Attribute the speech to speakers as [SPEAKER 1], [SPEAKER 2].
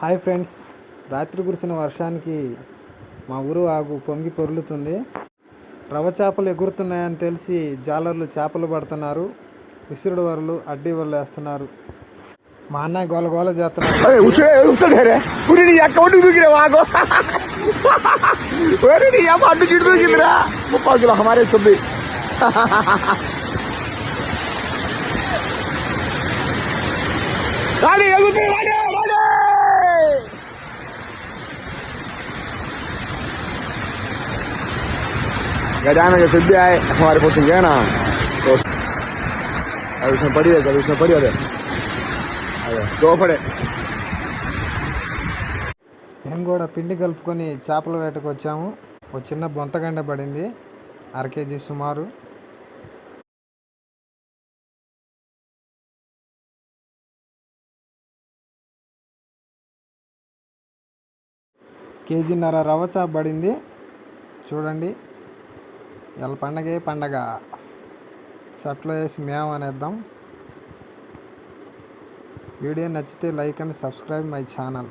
[SPEAKER 1] Hi friends, రాత్రి కురిసిన వర్షానికి మా ఊరు వాగు పొంగి పొర్లుతుంది. రవ్వ చేపలు ఎగురుతున్నాయని తెలిసి జాలర్లు చేపలు పడుతున్నారు. విసురుడు వరలు అడ్డీ వరలు వేస్తున్నారు. మా అన్నయ్య గోల గోల చేస్తున్నారు.
[SPEAKER 2] गजानन के सिद्धि आए हमारे को गए ना तो उसमें पड़ी है, उसमें पड़ी है दो पड़े.
[SPEAKER 1] మేము కూడా పిండి కలుపుకొని చేపల వేటకు వచ్చాము. ఒక చిన్న బొంతగండ పడింది, 1/2 kg సుమారు. కేజీన్నర రవ్వ చేప పడింది. చూడండి, ఇలా పండగే పండగ. షర్ట్లో వేసి మేము అనేద్దాం. వీడియో నచ్చితే like and subscribe my channel.